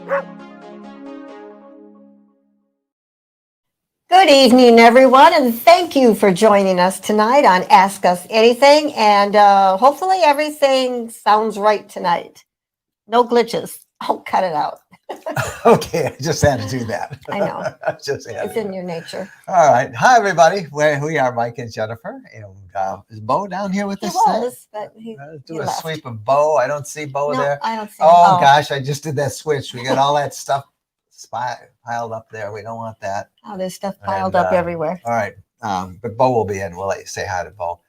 Good evening, everyone, and thank you for joining us tonight on Ask Us Anything. And hopefully everything sounds right tonight. No glitches. I'll cut it out. Okay, I just had to do that. I know. Just had It's to in do your it. nature. All right. Hi, everybody. We are Mike and Jennifer. And is Bo down here with He us today? was, but he Do a left. sweep of Bo. I don't see Bo No, there. I don't see him. Oh, gosh, I just did that switch. We got all that stuff piled up there. We don't want that. Oh, there's stuff piled And, up everywhere. All right. But Bo will be in. We'll let you say hi to Bo.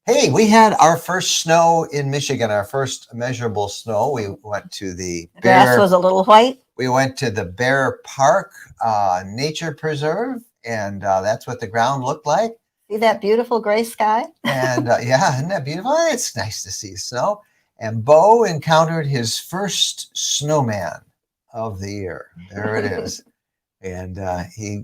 Hey, we had our first snow in Michigan, our first measurable snow. We went to the The grass was a little white. We went to the Bear Park Nature Preserve, and that's what the ground looked like. See that beautiful gray sky? And yeah, isn't that beautiful? It's nice to see snow. And Bo encountered his first snowman of the year. There it is. And he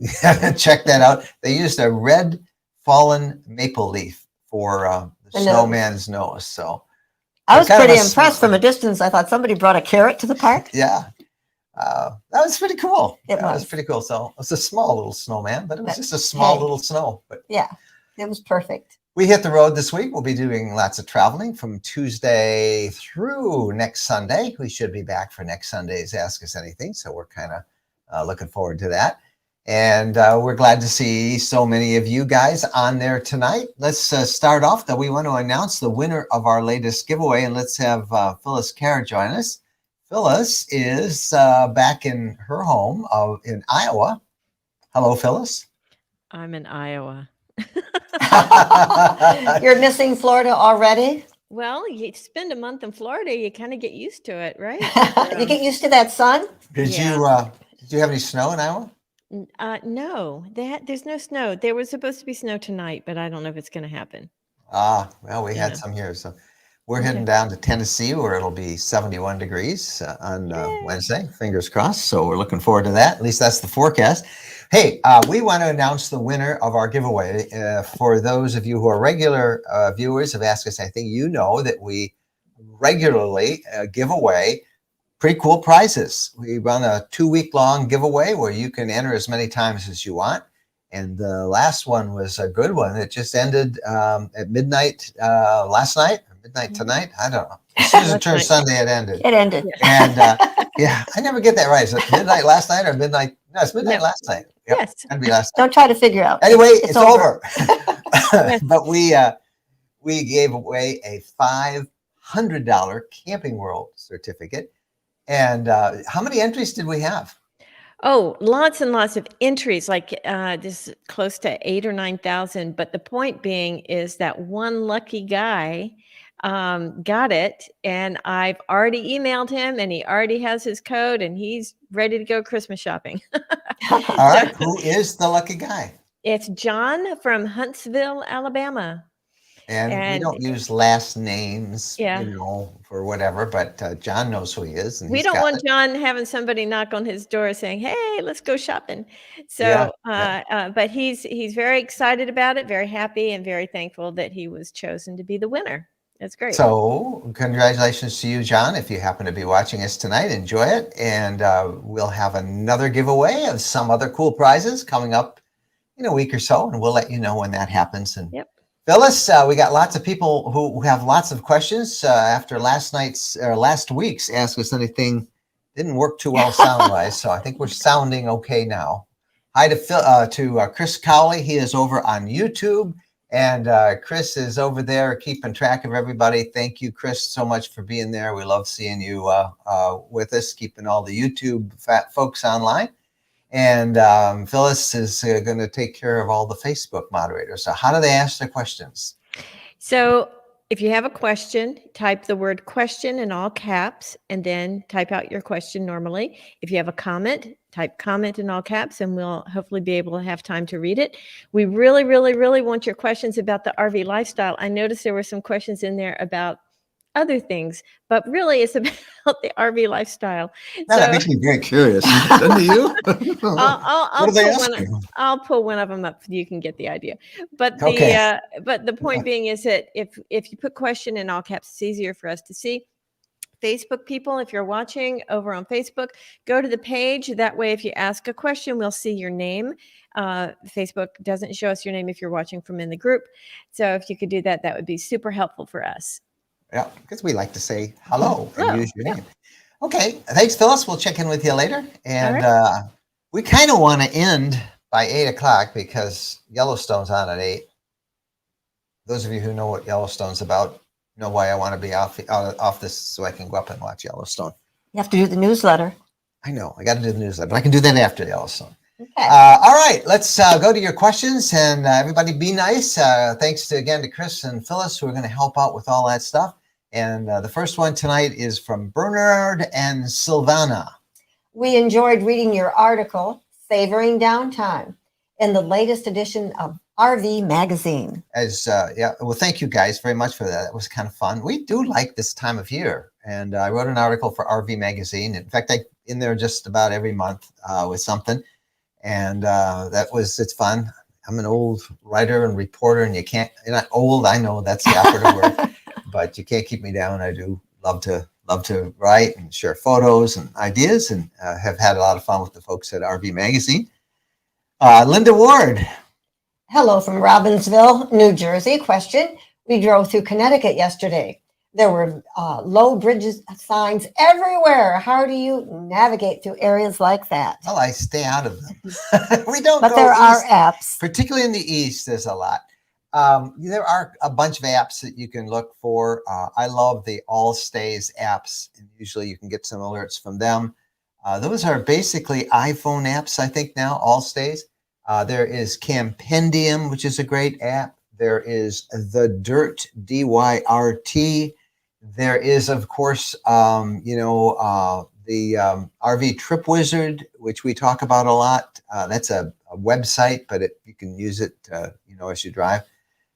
checked that out. They used a red fallen maple leaf for the snowman's nose. So I was pretty impressed from a distance. I thought somebody brought a carrot to the park. Yeah. That was pretty cool. It was pretty cool. So it was a small little snowman, but it was just a small little snow. But yeah, it was perfect. We hit the road this week. We'll be doing lots of traveling from Tuesday through next Sunday. We should be back for next Sunday's Ask Us Anything. So we're kind of looking forward to that. And we're glad to see so many of you guys on there tonight. Let's start off that we want to announce the winner of our latest giveaway. And let's have Phyllis Kerr join us. Phyllis is back in her home in Iowa. Hello, Phyllis. I'm in Iowa. You're missing Florida already? Well, you spend a month in Florida, you kind of get used to it, right? You get used to that sun? Did you have any snow in Iowa? No, there's no snow. There was supposed to be snow tonight, but I don't know if it's going to happen. Well, we had some here. So we're heading down to Tennessee where it'll be 71 degrees on Wednesday. Fingers crossed. So we're looking forward to that. At least that's the forecast. Hey, we want to announce the winner of our giveaway. For those of you who are regular viewers of Ask Us Anything, you know that we regularly give away pretty cool prizes. We run a 2-week-long giveaway where you can enter as many times as you want. And the last one was a good one. It just ended at midnight last night, or midnight tonight. I don't know. As soon as it turned Sunday, it ended. It ended. And yeah, I never get that right. Is it midnight last night or midnight? No, it's midnight last night. Yep, yes. It'd be last night. Don't try to figure out. Anyway, it's over. But we gave away a $500 Camping World certificate. And how many entries did we have? Oh, lots and lots of entries, like this close to 8,000 or 9,000. But the point being is that one lucky guy got it, and I've already emailed him, and he already has his code, and he's ready to go Christmas shopping. All right. Who is the lucky guy? It's John from Huntsville, Alabama. And we don't use last names, for whatever, but John knows who he is. And we don't want John having somebody knock on his door saying, "Hey, let's go shopping." So, but he's very excited about it, very happy, and very thankful that he was chosen to be the winner. That's great. So congratulations to you, John. If you happen to be watching us tonight, enjoy it. And we'll have another giveaway of some other cool prizes coming up in a week or so. And we'll let you know when that happens. And Phyllis, we got lots of people who have lots of questions after last week's Ask Us Anything didn't work too well sound-wise. So I think we're sounding okay now. Hi to Chris Cowley. He is over on YouTube. And Chris is over there keeping track of everybody. Thank you, Chris, so much for being there. We love seeing you with us, keeping all the YouTube folks online. And Phyllis is going to take care of all the Facebook moderators. So how do they ask their questions? So if you have a question, type the word question in all caps and then type out your question normally. If you have a comment, type comment in all caps and we'll hopefully be able to have time to read it. We really, really, really want your questions about the RV lifestyle. I noticed there were some questions in there about other things, but really it's about the RV lifestyle. No, that makes me very curious. Doesn't you? I'll pull one of them up so you can get the idea. But the point being is that if you put question in all caps, it's easier for us to see. Facebook people, if you're watching over on Facebook, go to the page. That way, if you ask a question, we'll see your name. Facebook doesn't show us your name if you're watching from in the group. So if you could do that, that would be super helpful for us. Yeah, because we like to say hello and Hello, use your yeah. name. Okay, thanks, Phyllis. We'll check in with you later. And right. we kind of want to end by 8 o'clock because Yellowstone's on at 8. Those of you who know what Yellowstone's about know why I want to be off this so I can go up and watch Yellowstone. You have to do the newsletter. I know, I got to do the newsletter, but I can do that after Yellowstone. Okay. All right, let's go to your questions, and everybody be nice. Thanks again to Chris and Phyllis who are going to help out with all that stuff. And the first one tonight is from Bernard and Silvana. We enjoyed reading your article, Savoring Downtime, in the latest edition of RV Magazine. Well, thank you guys very much for that. It was kind of fun. We do like this time of year, and I wrote an article for RV Magazine. In fact, I'm in there just about every month with something, and it's fun. I'm an old writer and reporter, and you're not old. I know that's the operative word, but you can't keep me down. I do love to write and share photos and ideas, and have had a lot of fun with the folks at RV Magazine. Linda Ward. Hello from Robbinsville, New Jersey. Question. We drove through Connecticut yesterday. There were low bridges signs everywhere. How do you navigate through areas like that? Well, I stay out of them. We don't But go there are east. apps. Particularly in the east, there's a lot. There are a bunch of apps that you can look for. I love the All Stays apps, and usually you can get some alerts from them. Those are basically iPhone apps, I think now, All Stays. There is Campendium, which is a great app. There is The Dirt, DYRT. There is, of course, the RV Trip Wizard, which we talk about a lot. That's a website, but you can use it, as you drive.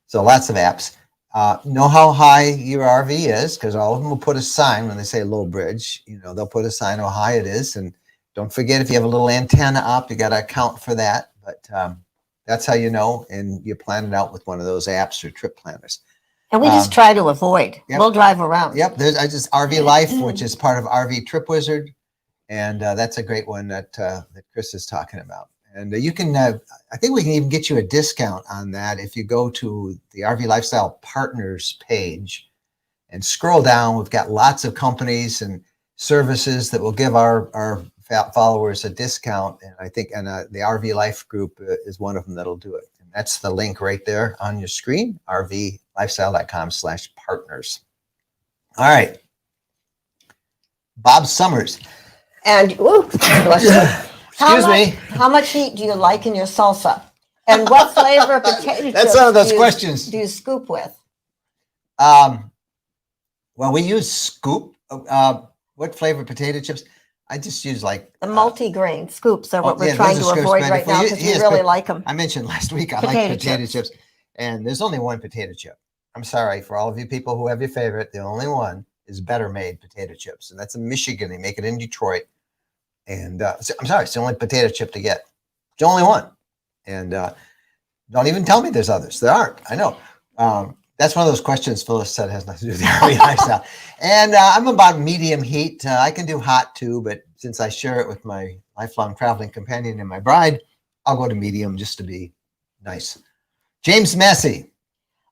So lots of apps. Know how high your RV is, because all of them will put a sign when they say low bridge. They'll put a sign how high it is. And don't forget, if you have a little antenna up, you got to account for that. But that's how you know, and you plan it out with one of those apps or trip planners. And we just try to avoid. Yep. We'll drive around. Yep, there's RV Life, which is part of RV Trip Wizard, and that's a great one that Chris is talking about. And you can, I think we can even get you a discount on that if you go to the RV Lifestyle Partners page and scroll down. We've got lots of companies and services that will give our followers a discount, and I think the RV Life group is one of them that'll do it. And that's the link right there on your screen, rvlifestyle.com/partners. All right. Bob Summers. And Excuse me. How much heat do you like in your salsa? And what flavor of potato chips That's one of those questions. do you scoop with? Well, we use Scoop. What flavor potato chips? I just use like The multi-grain scoops are what we're yeah, trying those to are Scoop's avoid brand. right now because we Yes, really but like them. I mentioned last week I Potato like potato chips. chips, and there's only one potato chip. I'm sorry for all of you people who have your favorite. The only one is Better Made potato chips, and that's in Michigan. They make it in Detroit, and I'm sorry, it's the only potato chip to get. It's the only one, and don't even tell me there's others. There aren't. I know. That's one of those questions Phyllis said has nothing to do with the RV lifestyle. And I'm about medium heat. I can do hot too, but since I share it with my lifelong traveling companion and my bride, I'll go to medium just to be nice. James Massey.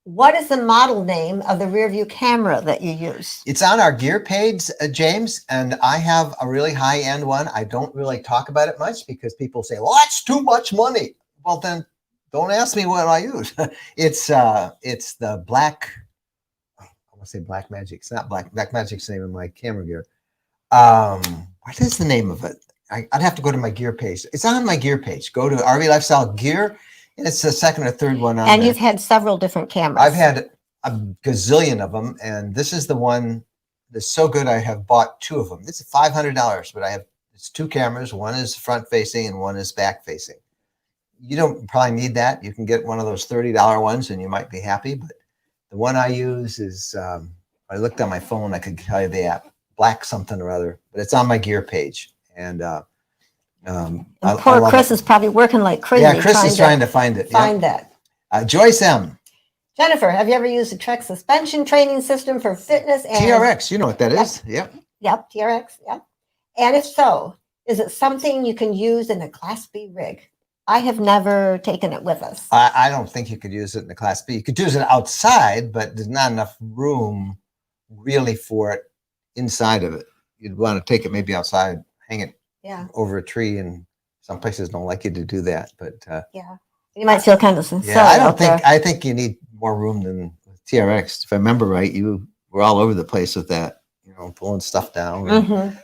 What is the model name of the rear view camera that you use? It's on our gear page, James, and I have a really high-end one. I don't really talk about it much because people say, well, that's too much money. Well, then don't ask me what I use. It's the Black, I want to say Black Magic. It's not Black Magic's the name of my camera gear. What is the name of it? I'd have to go to my gear page. It's on my gear page. Go to RV Lifestyle Gear, and it's the second or third one on And there. you've had several different cameras. I've had a gazillion of them, and this is the one that's so good I have bought two of them. It's $500, but it's two cameras. One is front facing and one is back facing. You don't probably need that. You can get one of those $30 ones and you might be happy. But the one I use is, I looked on my phone, I could tell you the app, Black something or other, but it's on my gear page. And poor Chris is probably working like crazy. Yeah, Chris is trying to find it. Find that. Joyce M. Jennifer, have you ever used a Trek suspension training system for fitness? And TRX, you know what that is? Yep. Yep, TRX. Yep. And if so, is it something you can use in a Class B rig? I have never taken it with us. I don't think you could use it in the Class B. You could use it outside, but there's not enough room really for it inside of it. You'd want to take it maybe outside, hang it Yeah, over a tree, and some places don't like you to do that. But yeah. You might feel kind of silly yeah, I don't out there. think I think you need more room than with TRX. If I remember right, you were all over the place with that, pulling stuff down. And, Mhm.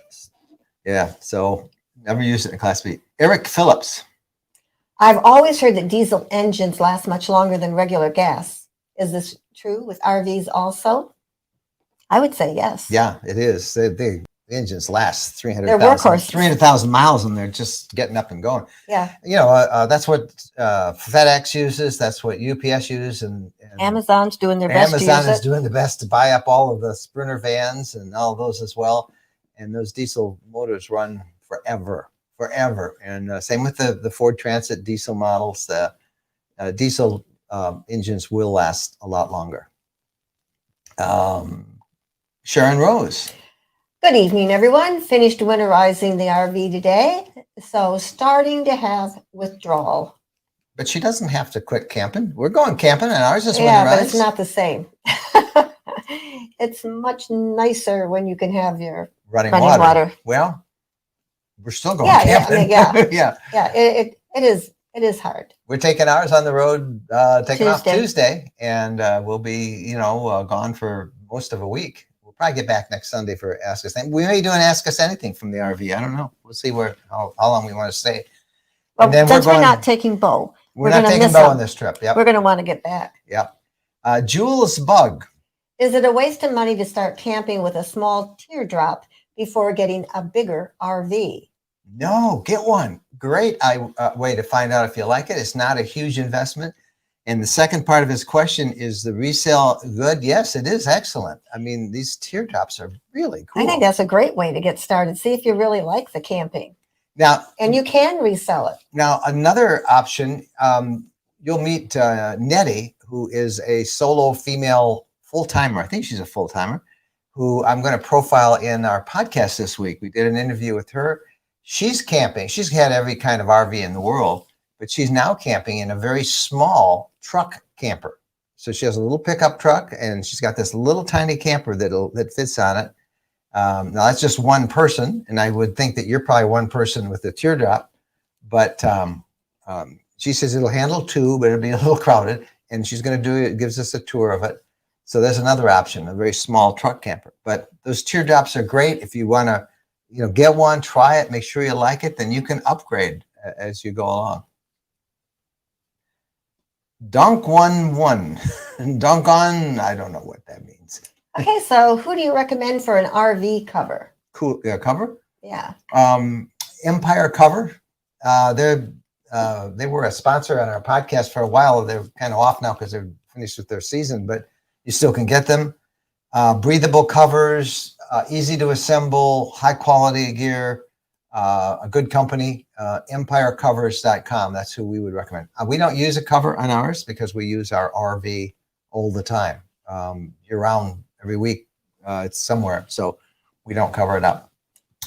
yeah, so never used it in Class B. Eric Phillips. I've always heard that diesel engines last much longer than regular gas. Is this true with RVs also? I would say yes. Yeah, it is. The engines last They're 300,000 workhorses. 300,000 miles, and they're just getting up and going. Yeah. That's what FedEx uses. That's what UPS uses, and Amazon's doing their best to Amazon use is it. doing the best to buy up all of the Sprinter vans and all of those as well. And those diesel motors run forever. And same with the Ford Transit diesel models. The diesel engines will last a lot longer. Sharon Rose. Good evening, everyone. Finished winterizing the RV today, so starting to have withdrawal. But she doesn't have to quit camping. We're going camping, and ours is Yeah, but winterized. it's not the same. It's much nicer when you can have your running running water. water. Well, we're still going Yeah, I camping. mean, yeah. Yeah. Yeah, it is hard. We're taking ours on the road, taking off Tuesday. Tuesday, and we'll be, gone for most of a week. We'll probably get back next Sunday for Ask Us Anything. We may do an Ask Us Anything from the RV. I don't know. We'll see how long we want to stay. Well, And then since we're not taking Bo, We're gonna not taking miss Bo him. on this trip. Yep. We're going to want to get back. Yep. Jules Bug. Is it a waste of money to start camping with a small teardrop before getting a bigger RV? No, get one. Great way to find out if you like it. It's not a huge investment. And the second part of his question is the resale good? Yes, it is excellent. I mean, these teardrops are really cool. I think that's a great way to get started. See if you really like the camping. Now, and you can resell it. Now, another option, you'll meet Nettie, who is a solo female full-timer. I think she's a full-timer, who I'm going to profile in our podcast this week. We did an interview with her. She's camping. She's had every kind of RV in the world, but she's now camping in a very small truck camper. So she has a little pickup truck, and she's got this little tiny camper that fits on it. Now that's just one person, and I would think that you're probably one person with a teardrop, but she says it'll handle two, but it'll be a little crowded, and she's going to do it, gives us a tour of it. So there's another option, a very small truck camper. But those teardrops are great. If you want to, get one, try it, make sure you like it, then you can upgrade as you go along. Dunk 1-1. Dunk on, I don't know what that means. Okay, so who do you recommend for an RV cover? Cool cover? Yeah. Empire Cover. They were a sponsor on our podcast for a while. They're kind of off now because they're finished with their season, but you still can get them. Breathable covers, easy to assemble, high quality gear, a good company, empirecovers.com. That's who we would recommend. We don't use a cover on ours because we use our RV all the time. Year round, every week, it's somewhere. So we don't cover it up.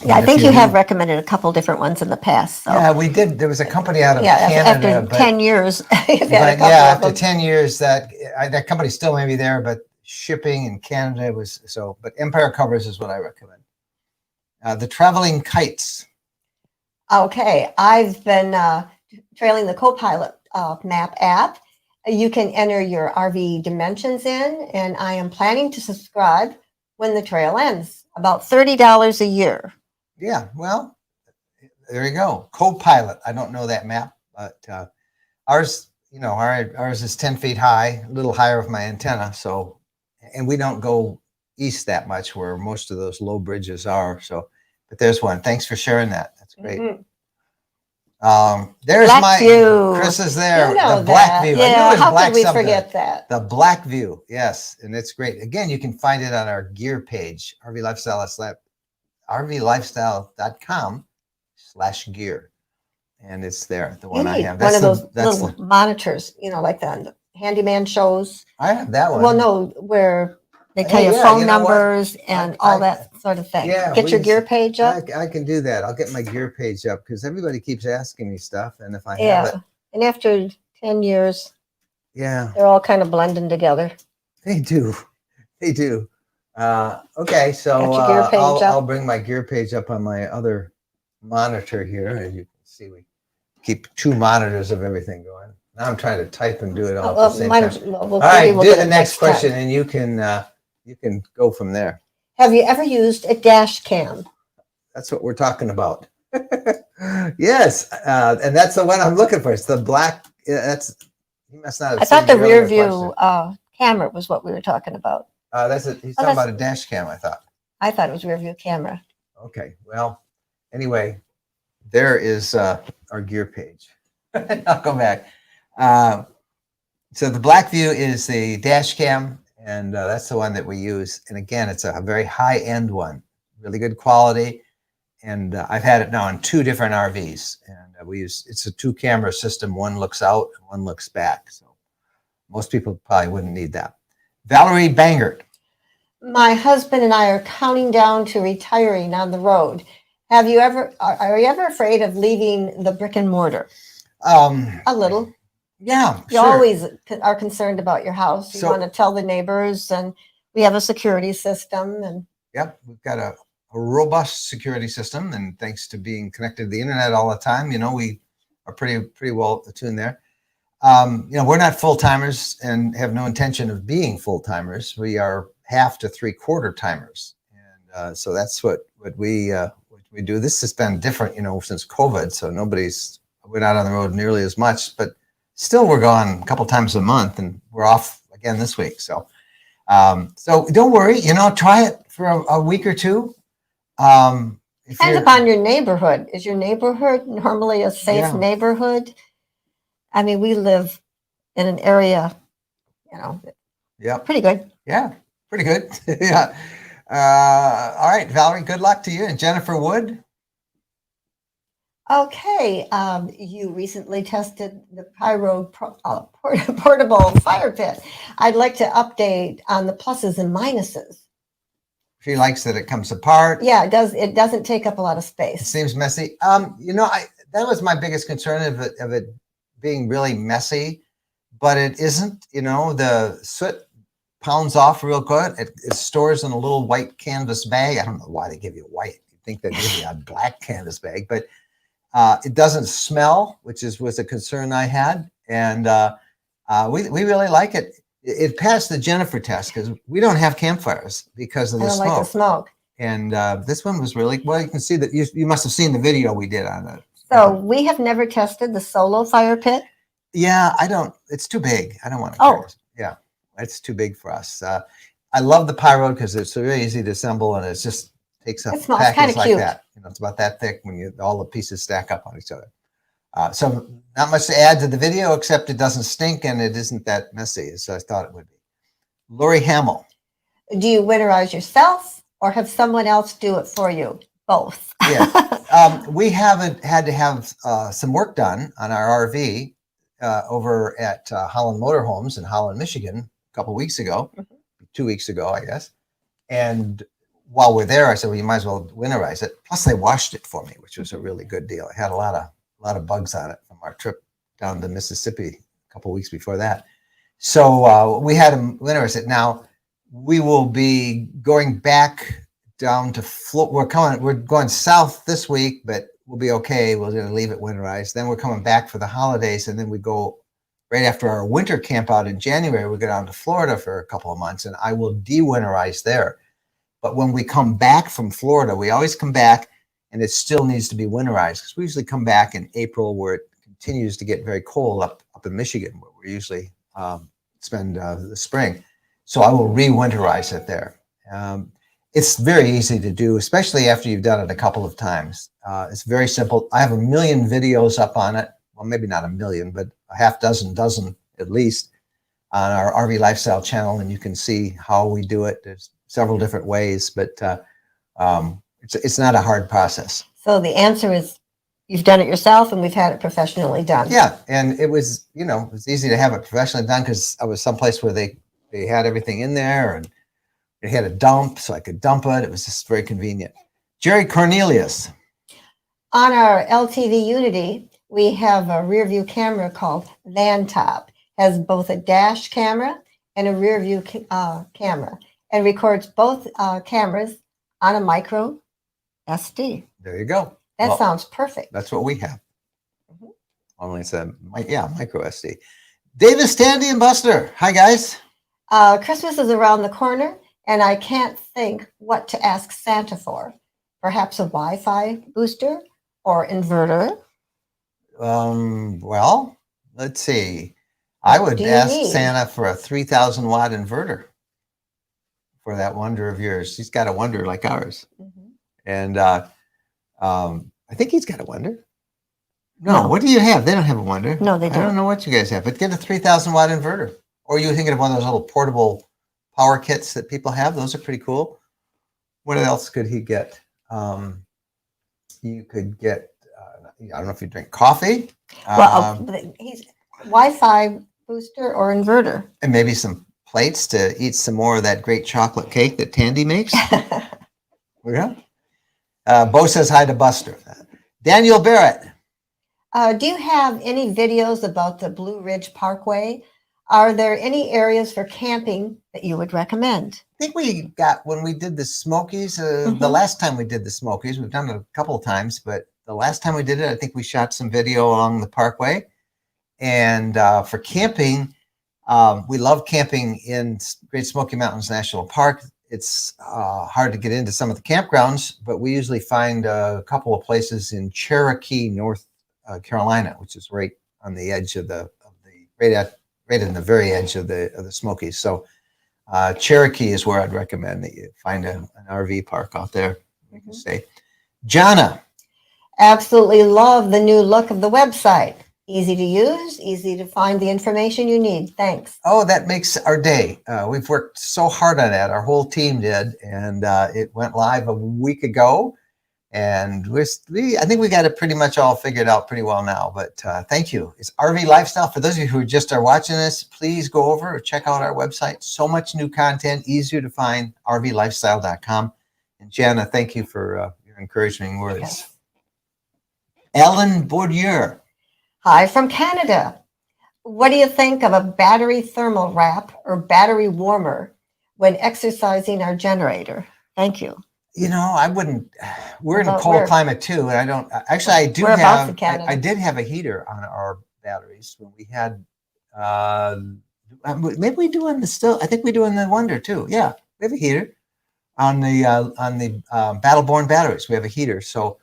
Yeah, I think you have recommended a couple different ones in the past. So. Yeah, we did. There was a company out of Canada. After 10 years. After 10 years, that company still may be there, but shipping in Canada was so. But Empire Covers is what I recommend. The Traveling Kites. Okay, I've been trailing the Copilot map app. You can enter your RV dimensions in, and I am planning to subscribe when the trail ends. About $30 a year. Yeah, well, there you go. Copilot. I don't know that map, but ours, ours is 10 feet high, a little higher with my antenna. So, and we don't go east that much where most of those low bridges are. So, but there's one. Thanks for sharing that. That's great. Mm-hmm. There's Black View. Chris is there. The Black View. Yeah, how could we forget that? The Black View. Yes. And it's great. Again, you can find it on our gear page, rvlifestyle.com/gear. And it's there. The one I have. That's one of those little monitors, like that handyman shows. I have that one. Well, no, where they tell Hey, you yeah, phone you know what? numbers and all that sort of thing. Yeah, Get your gear page up. I can do that. I'll get my gear page up because everybody keeps asking me stuff, and if I have Yeah. it, And after 10 years, yeah, they're all kind of blending together. they do. They do. Okay, so Got your gear page up? I'll bring my gear page up on my other monitor here. As you can see, we keep 2 monitors of everything going. Now I'm trying to type and do it all at the same time. All All right, do get the it next time. question, and you can go from there. Have you ever used a dash cam? That's what we're talking about. Yes, and that's the one I'm looking for. It's the black. That's you must not have. I thought seen the earlier rear view camera was what we were talking about. That's it. He's talking about a dash cam, I thought. I thought it was rear view camera. Okay. Well, anyway, there is our gear page. I'll go back. So the black view is the dash cam, and that's the one that we use. And again, it's a very high-end one, really good quality. And I've had it now in 2 different RVs, and it's a 2-camera system. One looks out, and one looks back. So most people probably wouldn't need that. Valerie Bangert. My husband and I are counting down to retiring on the road. Are you ever afraid of leaving the brick and mortar? A little. Yeah, You sure. always are concerned about your house. You So- want to tell the neighbors, and we have a security system. And Yep, we've got a robust security system, and thanks to being connected to the internet all the time, we are pretty well attuned there. We're not full timers and have no intention of being full timers. We are half to 3/4 timers, and so that's what we do. This has been different, since COVID. So we're not on the road nearly as much, but still we're gone a couple times a month, and we're off again this week. So don't worry, try it for a week or 2. depends upon your neighborhood. Is your neighborhood normally a safe Yeah. neighborhood? I mean, we live in an area, Yeah, pretty good. yeah, pretty good. Yeah. All right, Valerie, good luck to you. And Jennifer Wood. Okay, you recently tested the Pyro portable fire pit. I'd like to update on the pluses and minuses. She likes that it comes apart. Yeah, it does. It doesn't take up a lot of It space. seems messy. That was my biggest concern of it being really messy, but it isn't. The soot pounds off real good. It stores in a little white canvas bag. I don't know why they give you white. You'd think they'd give you a black canvas bag, but it doesn't smell, which was a concern I had, and we really like it. It passed the Jennifer test because we don't have campfires because of I the don't smoke. like the smoke. And this one was really well. You can see that you must have seen the video we did on it. So we have never tested the solo fire pit. Yeah, I don't. It's too big. I don't want to. Oh. Yeah, it's too big for us. I love the Pyro because it's very easy to assemble, and it just takes a It smells package kinda like cute. that. It's about that thick when all the pieces stack up on each other. So not much to add to the video except it doesn't stink and it isn't that messy as I thought it would be. Lori Hamill. Do you winterize yourself or have someone else do it for you? Both. Yeah. We haven't had to have some work done on our RV over at Holland Motorhomes in Holland, Michigan, a couple of weeks ago, 2 weeks ago, I guess. And while we're there, I said, well, you might as well winterize it. Plus, they washed it for me, which was a really good deal. It had a lot of bugs on it from our trip down to Mississippi a couple of weeks before that. So we had them winterize it. Now we will be going back down to Florida. We're going south this week, but we'll be okay. We're going to leave it winterized. Then we're coming back for the holidays, and then we go right after our winter camp out in January. We go down to Florida for a couple of months, and I will de-winterize there. But when we come back from Florida, we always come back, and it still needs to be winterized because we usually come back in April, where it continues to get very cold up in Michigan, where we usually spend the spring. So I will re-winterize it there. It's very easy to do, especially after you've done it a couple of times. It's very simple. I have 1 million videos up on it. Well, maybe not 1 million, but a half dozen at least on our RV Lifestyle channel, and you can see how we do it. There's several different ways, but it's not a hard process. So the answer is you've done it yourself, and we've had it professionally done. Yeah, and it was, you know, it was easy to have it professionally done because I was someplace where they had everything in there and they had a dump, so I could dump it. It was just very convenient. Jerry Cornelius. On our LTV Unity, we have a rear view camera called VanTop. Has both a dash camera and a rear view camera, and records both cameras on a micro SD. There you go. That Well, sounds perfect. that's what we have. Mhm. Only it's a micro SD. Davis, Tandy, and Buster. Hi, guys. Christmas is around the corner, and I can't think what to ask Santa for. Perhaps a Wi-Fi booster or inverter. Well, let's see. I would do you ask need? Santa for a 3,000 watt inverter for that wonder of yours. He's got a wonder like ours. Mhm. And I think he's got a wonder. No, No. what do you have? They don't have a wonder. No, they I don't don't. know what you guys have, but get a 3,000 watt inverter. Or you were thinking of one of those little portable power kits that people have. Those are pretty cool. What else could he get? You could get, I don't know if you drink coffee. Well, he's Wi-Fi booster or inverter. And maybe some plates to eat some more of that great chocolate cake that Tandy makes. Yeah. Bo says hi to Buster. Daniel Barrett. Do you have any videos about the Blue Ridge Parkway? Are there any areas for camping that you would recommend? I think we got, when we did the Smokies, the Mhm. last time we did the Smokies, we've done it a couple of times, but the last time we did it, I think we shot some video along the parkway. And for camping, we love camping in Great Smoky Mountains National Park. It's hard to get into some of the campgrounds, but we usually find a couple of places in Cherokee, North Carolina, which is right on the edge of right in the very edge of the Smokies. So Cherokee is where I'd recommend that you find an RV park out there. You can stay. Jana. Absolutely love the new look of the website. Easy to use, easy to find the information you need. Thanks. Oh, that makes our day. We've worked so hard on that. Our whole team did, and it went live a week ago. And I think we got it pretty much all figured out pretty well now. But thank you. It's RV Lifestyle. For those of you who just are watching this, please go over and check out our website. So much new content, easier to find. RVLifestyle.com. And Jana, thank you for your encouraging words. Yes. Ellen Bourdieu. Hi from Canada. What do you think of a battery thermal wrap or battery warmer when exercising our generator? Thank you. You know, I wouldn't. We're in a About cold where? climate too, and I don't. Actually, I do Whereabouts in have. Canada? I did have a heater on our batteries when we had. Maybe we do on the still. I think we do in the Wonder too. Yeah, we have a heater on the Battleborn batteries. We have a heater, so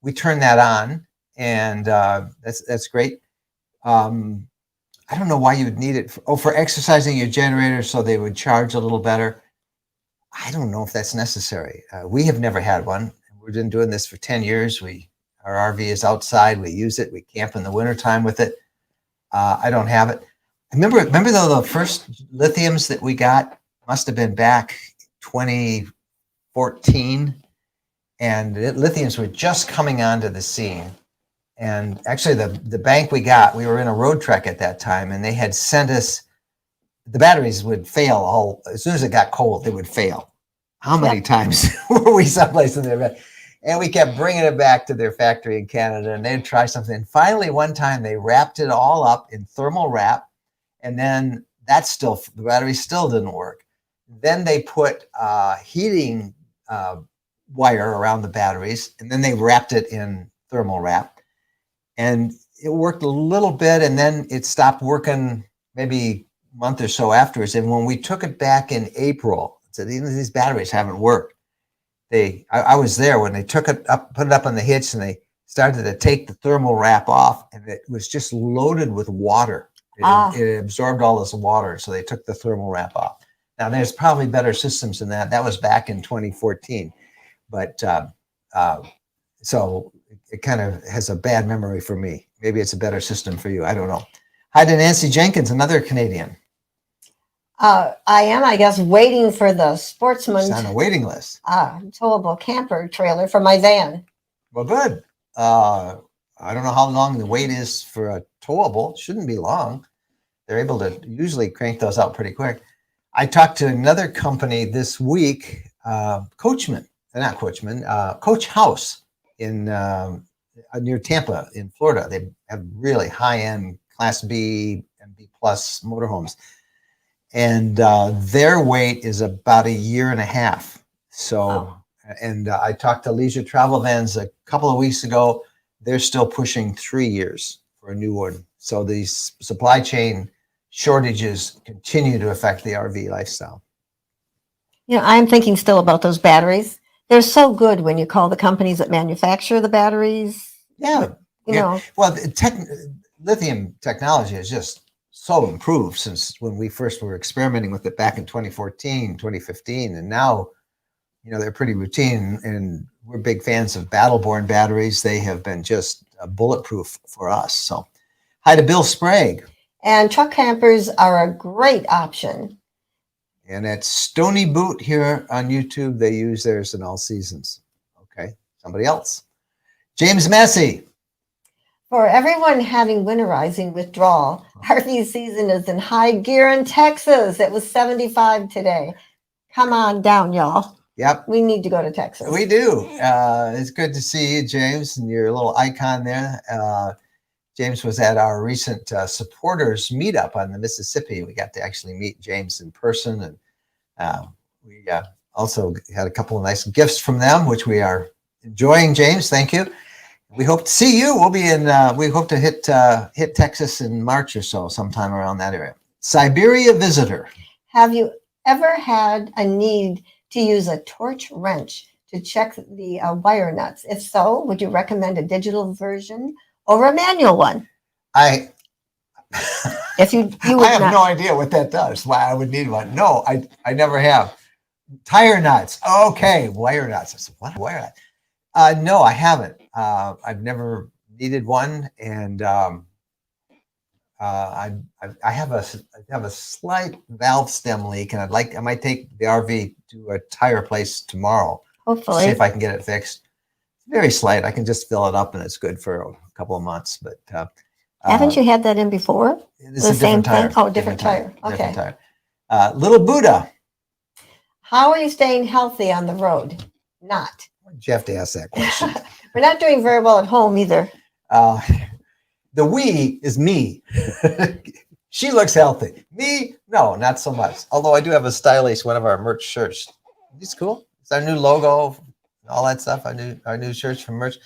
we turn that on, and that's great. I don't know why you would need it. For exercising your generator, so they would charge a little better. I don't know if that's necessary. We have never had one. We've been doing this for 10 years. Our RV is outside. We use it. We camp in the wintertime with it. I don't have it. Remember though, the first lithiums that we got must have been back 2014. And lithiums were just coming onto the scene. And actually the bank we got, we were in a road trek at that time, and they had sent us, the batteries would fail as soon as it got cold, they would fail. How many times were we someplace in there? And we kept bringing it back to their factory in Canada, and they'd try something. And finally, one time they wrapped it all up in thermal wrap, and then the battery still didn't work. Then they put heating wire around the batteries, and then they wrapped it in thermal wrap. And it worked a little bit, and then it stopped working maybe a month or so afterwards. And when we took it back in April, said, these batteries haven't worked. I was there when they took it up, put it up on the hitch, and they started to take the thermal wrap off, and it was just loaded with water. It absorbed all this water, so they took the thermal wrap off. Now, there's probably better systems than that. That was back in 2014. But so it kind of has a bad memory for me. Maybe it's a better system for you. I don't know. Hi to Nancy Jenkins, another Canadian. I am, I guess, waiting for the Sportsman It's on a waiting list. towable camper trailer for my van. Well, good. I don't know how long the wait is for a towable. Shouldn't be long. They're able to usually crank those out pretty quick. I talked to another company this week, Coach House in near Tampa in Florida. They have really high-end Class B and B plus motorhomes, and their wait is about 1.5 years. So, Wow. and I talked to Leisure Travel Vans a couple of weeks ago. They're still pushing 3 years for a new one. So these supply chain shortages continue to affect the RV lifestyle. You know, I'm thinking still about those batteries. They're so good when you call the companies that manufacture the batteries. Yeah. You Yeah. know, Well, lithium technology has just so improved since when we first were experimenting with it back in 2014, 2015. And now, you know, they're pretty routine, and we're big fans of Battleborn batteries. They have been just bulletproof for us. So hi to Bill Sprague. and truck campers are a great option. And at Stony Boot here on YouTube, they use theirs in all seasons. Okay, somebody else. James Massey. For everyone having winterizing withdrawal, RV season is in high gear in Texas. It was 75 today. Come on down, y'all. Yep, We need to go to Texas. we do. It's good to see you, James, and your little icon there. James was at our recent supporters meetup on the Mississippi. We got to actually meet James in person, and we also had a couple of nice gifts from them, which we are enjoying. James, thank you. We hope to see you. We'll be in. We hope to hit Texas in March or so, sometime around that area. Siberia visitor. Have you ever had a need to use a torch wrench to check the wire nuts? If so, would you recommend a digital version over a manual one? I If you I would have not. no idea what that does. Why I would need one? No, I never have. Tire nuts. Okay, wire nuts. I said, what wire nuts? No, I haven't. I've never needed one, and I have a slight valve stem leak, and I might take the RV to a tire place tomorrow. See Hopefully. if I can get it fixed. It's very slight. I can just fill it up, and it's good for a couple of months. But Haven't you had that in before? It's The a same different tire. thing? Oh, different tire. Different Okay. tire. Little Buddha. How are you staying healthy on the road? Not. Why'd you have to ask that question? We're not doing very well at home either. The we is me. She looks healthy. Me, no, not so much. Although I do have a stylish one of our merch shirts. It's cool. It's our new logo, all that stuff. Our new shirts from merch.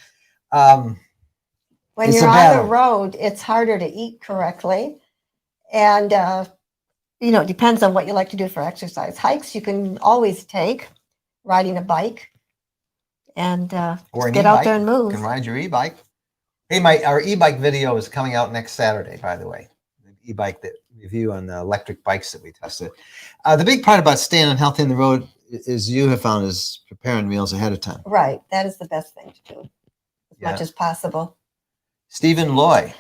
When It's you're a on battle. the road, it's harder to eat correctly. And, you know, it depends on what you like to do for exercise. Hikes you can always take, riding a bike, and Or an get out e-bike. there and You move. can ride your e-bike. Hey, our e-bike video is coming out next Saturday, by the way. The e-bike that review on the electric bikes that we tested. The big part about staying healthy on the road is you have found is preparing meals ahead of time. Right. That is the best thing to do as much Yeah. as possible. Stephen Loy.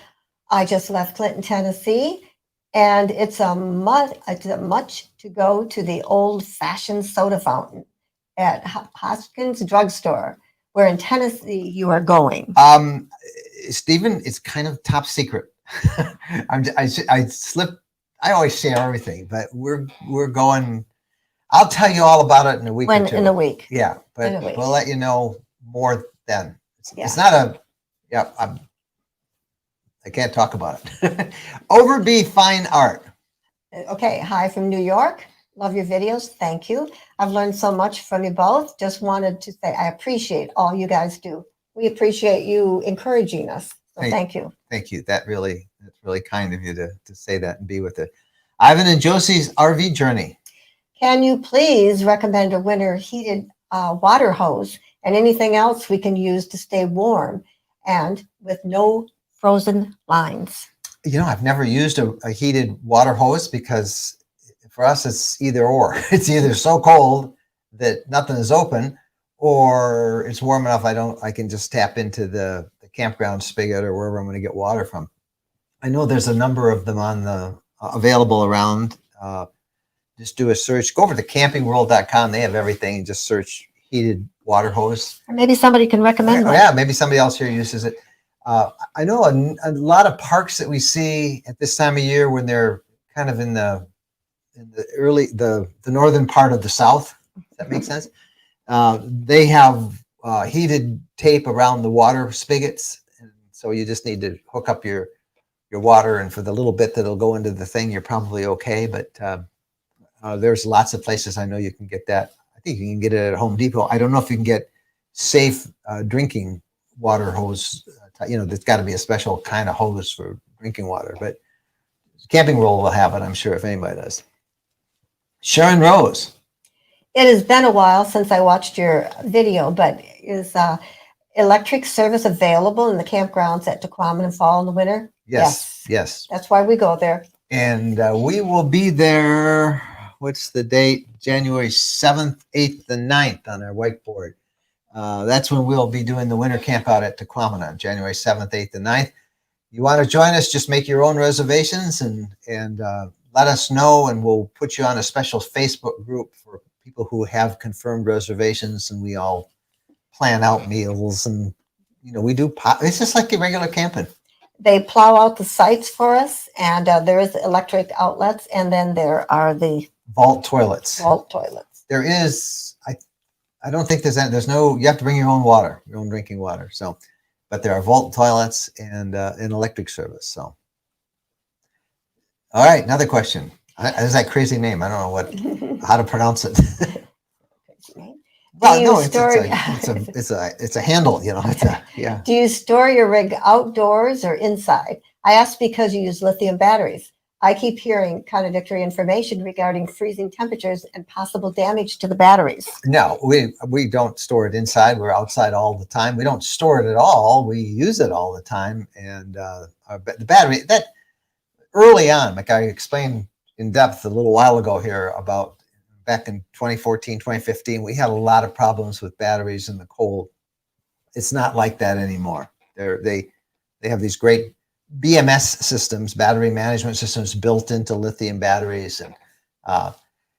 I just left Clinton, Tennessee, and it's a much to go to the old-fashioned soda fountain at Hoskins Drugstore, where in Tennessee you are going. Stephen, it's kind of top secret. I slip. I always share everything, but we're going. I'll tell you all about it in a week or two. In a week. Yeah, but in a week. we'll let you know more then. It's Yeah. not a. Yeah, I can't talk about it. Overby Fine Art. Okay, hi from New York. Love your videos. Thank you. I've learned so much from you both. Just wanted to say I appreciate all you guys do. We appreciate you encouraging us. So thank you. Thank you. That's really kind of you to say that and be with it. Ivan and Josie's RV journey. Can you please recommend a winter heated water hose and anything else we can use to stay warm and with no frozen lines? You know, I've never used a heated water hose because for us, it's either or. It's either so cold that nothing is open, or it's warm enough I can just tap into the campground spigot or wherever I'm going to get water from. I know there's a number of them on the available around. Just do a search. Go over to campingworld.com. They have everything. And just search heated water hose. Or maybe somebody can recommend one. Yeah, maybe somebody else here uses it. I know a lot of parks that we see at this time of year when they're kind of in the northern part of the South. Does that make sense? They have heated tape around the water spigots, and so you just need to hook up your water, and for the little bit that'll go into the thing, you're probably okay. But there's lots of places I know you can get that. I think you can get it at Home Depot. I don't know if you can get safe drinking water hose. There's got to be a special kind of hose for drinking water, but Camping World will have it, I'm sure, if anybody does. Sharon Rose. It has been a while since I watched your video, but is electric service available in the campgrounds at Tequaman Fall in the winter? Yes. That's why we go there. And we will be there. What's the date? January 7th, 8th, and 9th on our whiteboard. That's when we'll be doing the winter camp out at Tequaman on January 7th, 8th, and 9th. You want to join us, just make your own reservations and let us know, and we'll put you on a special Facebook group for people who have confirmed reservations, and we all plan out meals, and we do it's just like your regular camping. They plow out the sites for us, and there is electric outlets, and then there are the vault toilets. There is, I don't think there's no, you have to bring your own water, your own drinking water. So, but there are vault toilets and an electric service. So, all right, another question. There's that crazy name. I don't know how to pronounce it. Well, no, it's a handle, yeah. Do you store your rig outdoors or inside? I ask because you use lithium batteries. I keep hearing contradictory information regarding freezing temperatures and possible damage to the batteries. No, we don't store it inside. We're outside all the time. We don't store it at all. We use it all the time. And the battery, that early on, like I explained in depth a little while ago here about back in 2014, 2015, we had a lot of problems with batteries in the cold. It's not like that anymore. They have these great BMS systems, battery management systems built into lithium batteries. And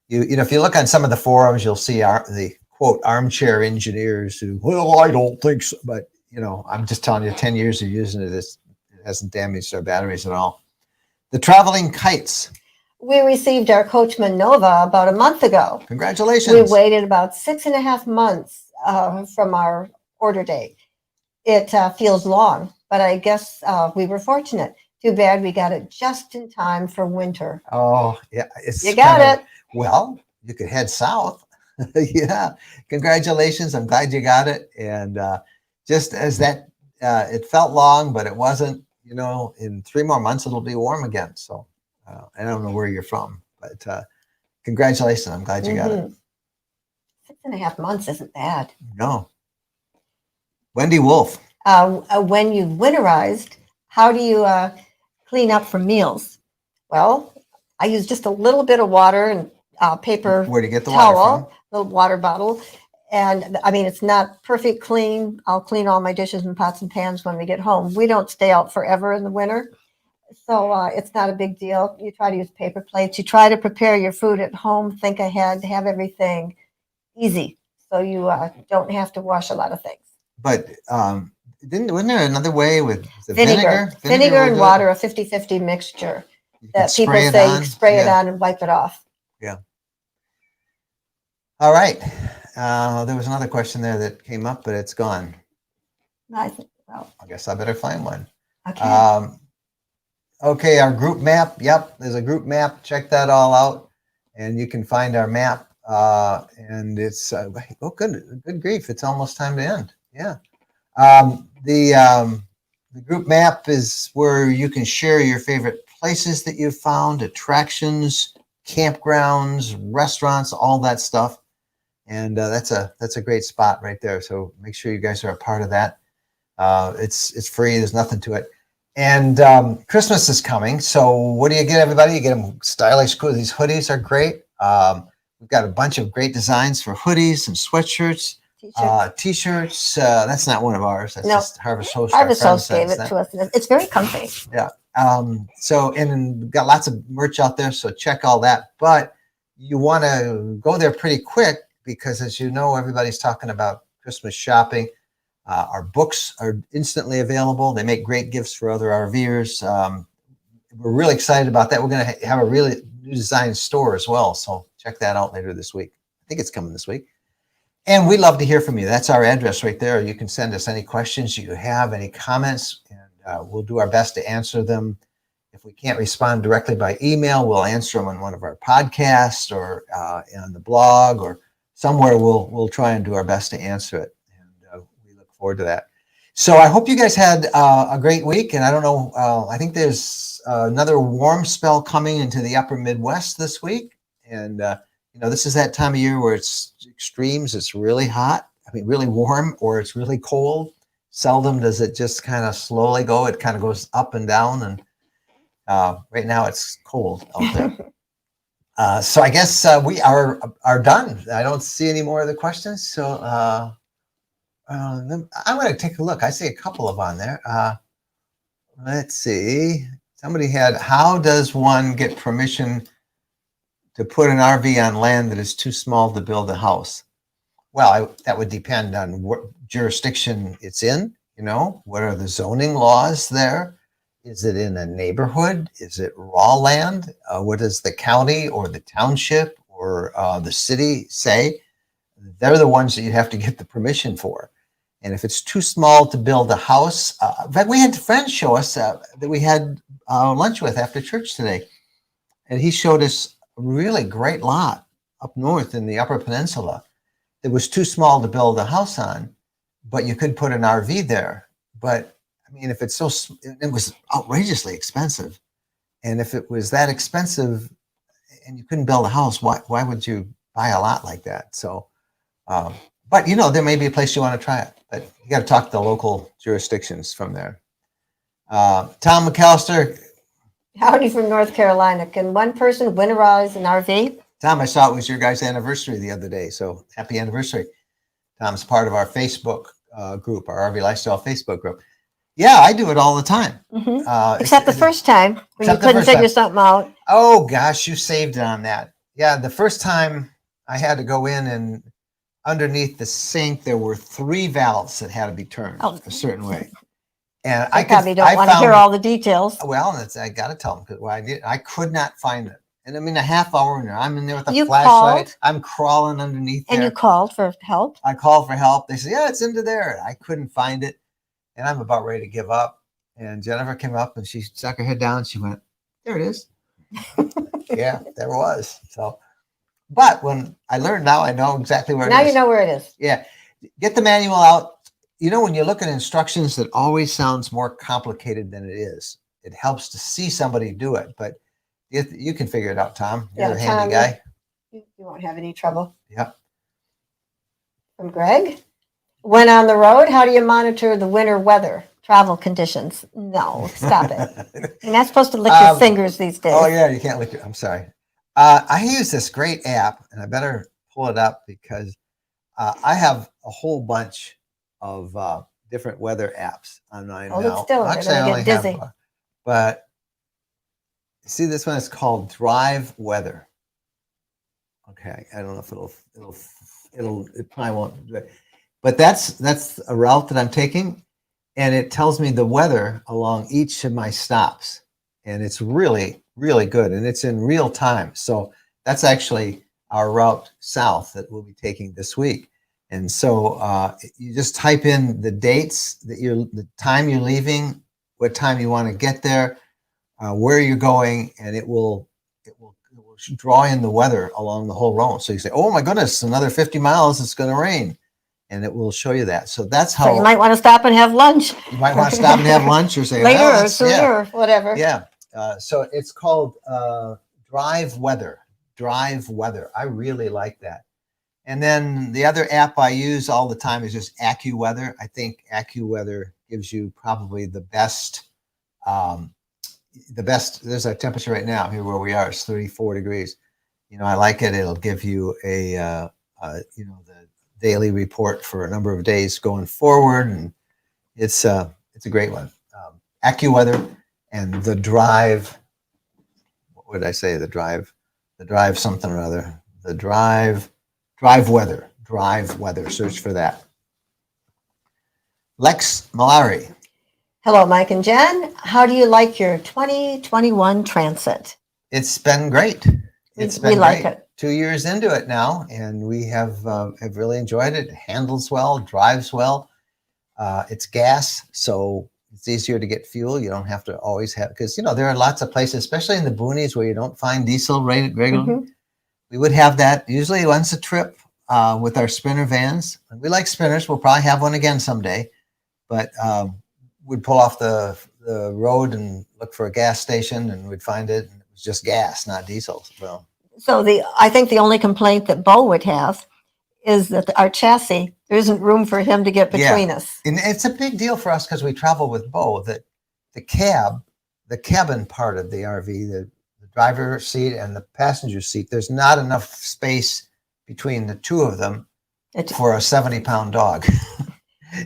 if you look on some of the forums, you'll see the quote armchair engineers who, well, I don't think so. But I'm just telling you, 10 years of using it, it hasn't damaged our batteries at all. The traveling kites. We received our Coachman Nova about a month ago. Congratulations. We waited about 6.5 months from our order date. It feels long, but I guess we were fortunate. Too bad we got it just in time for winter. Oh, yeah. You got it. Well, you could head south. Yeah. Congratulations. I'm glad you got it. And just as that, it felt long, but it wasn't. In 3 more months, it'll be warm again. So I don't know where you're from, but congratulations. I'm glad you got it. 6.5 months isn't bad. No. Wendy Wolf. When you winterized, how do you clean up for meals? Well, I use just a little bit of water and paper Where do you get the towel, water from? little water bottle. And I mean, it's not perfect clean. I'll clean all my dishes and pots and pans when we get home. We don't stay out forever in the winter. So it's not a big deal. You try to use paper plates. You try to prepare your food at home, think ahead, have everything easy. So you don't have to wash a lot of things. But wasn't there another way with the vinegar? Vinegar and water, a 50-50 mixture that people say you spray it on and wipe it off. Yeah. All right. There was another question there that came up, but it's gone. I guess I better find one. Okay. Okay, our group map. Yep, there's a group map. Check that all out, and you can find our map. And it's good grief! It's almost time to end. Yeah. The group map is where you can share your favorite places that you've found, attractions, campgrounds, restaurants, all that stuff. And that's a great spot right there. So make sure you guys are a part of that. It's free. There's nothing to it. And Christmas is coming. So what do you get, everybody? You get them stylish, cool. These hoodies are great. We've got a bunch of great designs for hoodies and sweatshirts, t-shirts. That's not one of ours. That's just Harvest Host. Harvest Host gave it to us. It's very comfy. Yeah. And we've got lots of merch out there. So check all that. But you want to go there pretty quick because, as you know, everybody's talking about Christmas shopping. Our books are instantly available. They make great gifts for other RVers. We're really excited about that. We're going to have a really new design store as well. So check that out later this week. I think it's coming this week. And we'd love to hear from you. That's our address right there. You can send us any questions you have, any comments, and we'll do our best to answer them. If we can't respond directly by email, we'll answer them on one of our podcasts or on the blog or somewhere. We'll try and do our best to answer it. And we look forward to that. So I hope you guys had a great week. And I don't know, I think there's another warm spell coming into the upper Midwest this week. And, this is that time of year where it's extremes. It's really hot, really warm, or it's really cold. Seldom does it just kind of slowly go. It kind of goes up and down. And right now it's cold out there. So I guess we are done. I don't see any more of the questions. So I'm going to take a look. I see a couple of on there. Let's see. Somebody had, how does one get permission to put an RV on land that is too small to build a house? Well, that would depend on what jurisdiction it's in. What are the zoning laws there? Is it in a neighborhood? Is it raw land? What does the county or the township or the city say? They're the ones that you have to get the permission for. And if it's too small to build a house, in fact, we had friends show us that we had lunch with after church today. And he showed us a really great lot up north in the Upper Peninsula that was too small to build a house on, but you could put an RV there. But if it's it was outrageously expensive. And if it was that expensive and you couldn't build a house, why would you buy a lot like that? So, but there may be a place you want to try it, but you got to talk to the local jurisdictions from there. Tom McAllister. Howdy from North Carolina. Can one person winterize an RV? Tom, I saw it was your guys' anniversary the other day. So happy anniversary. Tom's part of our Facebook group, our RV Lifestyle Facebook group. Yeah, I do it all the time. Mm-hmm. Except the first time when you couldn't figure something out. Oh, gosh, you saved it on that. Yeah, the first time I had to go in and underneath the sink, there were 3 valves that had to be turned a certain way. And I probably don't want to hear all the details. Well, I got to tell them because I could not find it. And a half hour in there, I'm in there with a You flashlight. Called? I'm crawling underneath there. And you called for help? I called for help. They said, yeah, it's into there. I couldn't find it. And I'm about ready to give up. And Jennifer came up and she stuck her head down. And she went, there it is. Yeah, there it was. So, but when I learned now, I know exactly where it is. Now you know where it is. Yeah. Get the manual out. When you look at instructions, it always sounds more complicated than it is. It helps to see somebody do it, but you can figure it out, Tom. You're a handy guy. You won't have any trouble. Yep. From Greg. When on the road, how do you monitor the winter weather, travel conditions? No, stop it. You're not supposed to lick your fingers these days. Oh, yeah, you can't lick it. I'm sorry. I use this great app, and I better pull it up because I have a whole bunch of different weather apps on mine now. It's still Actually, I only dizzy. have, but see this one is called Drive Weather. Okay, I don't know if it probably won't do it. But that's a route that I'm taking, and it tells me the weather along each of my stops, and it's really, really good, and it's in real time. So that's actually our route south that we'll be taking this week. And so you just type in the dates the time you're leaving, what time you want to get there, where you're going, and it will draw in the weather along the whole road. So you say, oh my goodness, another 50 miles, it's going to rain. And it will show you that. So that's how. So you might want to stop and have lunch. You might want to stop and have lunch or say later or sooner or whatever. Yeah. So it's called Drive Weather. Drive Weather. I really like that. And then the other app I use all the time is just AccuWeather. I think AccuWeather gives you probably the best. There's our temperature right now here where we are. It's 34 degrees. I like it. It'll give you the daily report for a number of days going forward, and it's a great one. AccuWeather and the Drive. What would I say? The Drive something or other. The Drive Weather. Drive Weather. Search for that. Lex Malari. Hello, Mike and Jen. How do you like your 2021 Transit? It's been great. It's We been like great. it. 2 years into it now, and we have really enjoyed it. It handles well, drives well. It's gas, so it's easier to get fuel. You don't have to always have, because there are lots of places, especially in the boonies, where you don't find diesel regularly. Mhm. We would have that usually once a trip with our sprinter vans. We like sprinters. We'll probably have one again someday, but we'd pull off the road and look for a gas station, and we'd find it, and it was just gas, not diesel. Well, So I think the only complaint that Bo would have is that our chassis, there isn't room for him to get between us. and it's a big deal for us because we travel with Bo, that the cabin part of the RV, the driver seat and the passenger seat, there's not enough space between the two of them for a 70-pound dog.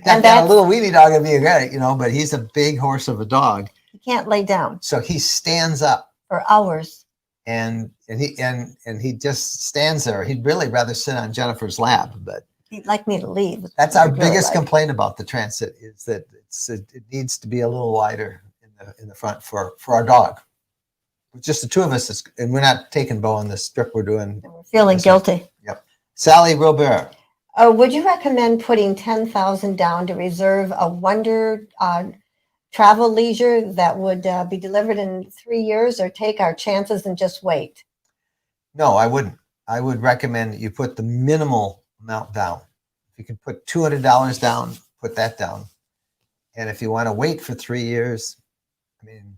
And a little weenie dog would be great, but he's a big horse of a dog. He can't lay down So he stands up for hours. and he just stands there. He'd really rather sit on Jennifer's lap, but He'd like me to leave. that's our I'd really biggest like. complaint about the Transit, is that it needs to be a little wider in the front for our dog. With just the two of us, and we're not taking Bo on this trip we're doing. We're feeling guilty. Yep. Sally Robert. Would you recommend putting 10,000 down to reserve a Wonder travel leisure that would be delivered in 3 years, or take our chances and just wait? No, I wouldn't. I would recommend that you put the minimal amount down. If you can put $200 down, put that down. And if you want to wait for 3 years, I mean,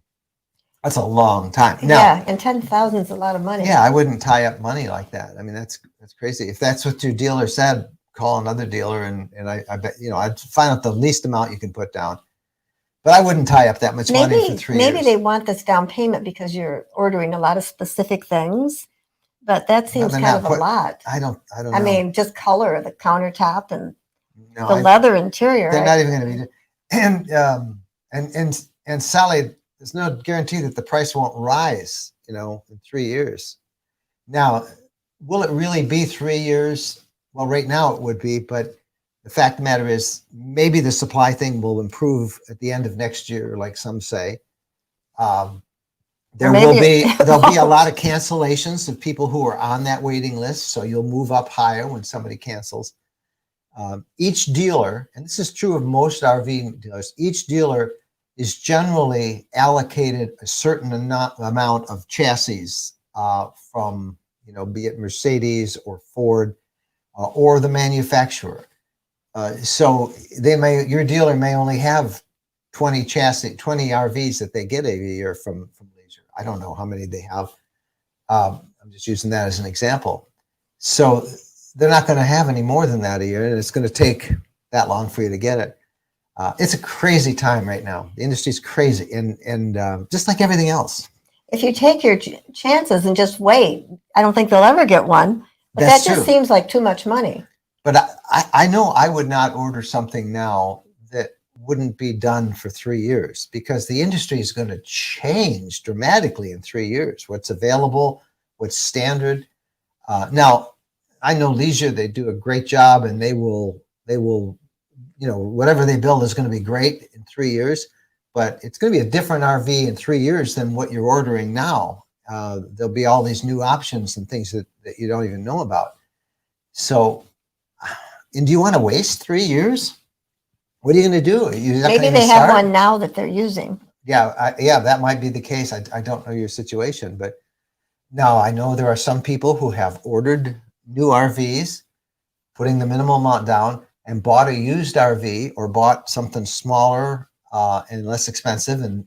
that's a long time. Now, Yeah, and 10,000 is a lot of money. yeah, I wouldn't tie up money like that. I mean, that's crazy. If that's what your dealer said, call another dealer, and I bet I'd find out the least amount you can put down. But I wouldn't tie up that much money for 3 years. Maybe they want this down payment because you're ordering a lot of specific things, but that seems they're kind not of a lot. I don't know. I mean, just color the countertop and No, the leather interior. they're not even going to be. And Sally, there's no guarantee that the price won't rise, in 3 years. Now, will it really be 3 years? Well, right now it would be, but the fact of the matter is, maybe the supply thing will improve at the end of next year, like some say. There'll be a lot of cancellations of people who are on that waiting list, so you'll move up higher when somebody cancels. Each dealer, and this is true of most RV dealers, each dealer is generally allocated a certain amount of chassis from, be it Mercedes or Ford or the manufacturer. So your dealer may only have 20 RVs that they get a year from Leisure. I don't know how many they have. I'm just using that as an example. So they're not going to have any more than that a year, and it's going to take that long for you to get it. It's a crazy time right now. The industry's crazy, and just like everything else. If you take your chances and just wait, I don't think they'll ever get one. But That's that just true. seems like too much money. But I know I would not order something now that wouldn't be done for 3 years, because the industry is going to change dramatically in 3 years. What's available, what's standard. Now, I know Leisure, they do a great job, and they will, whatever they build is going to be great in 3 years, but it's going to be a different RV in 3 years than what you're ordering now. There'll be all these new options and things that you don't even know about. So, and do you want to waste 3 years? What are you going to do? Maybe they have one now that they're using. Yeah, that might be the case. I don't know your situation, but now I know there are some people who have ordered new RVs, putting the minimal amount down, and bought a used RV or bought something smaller and less expensive, and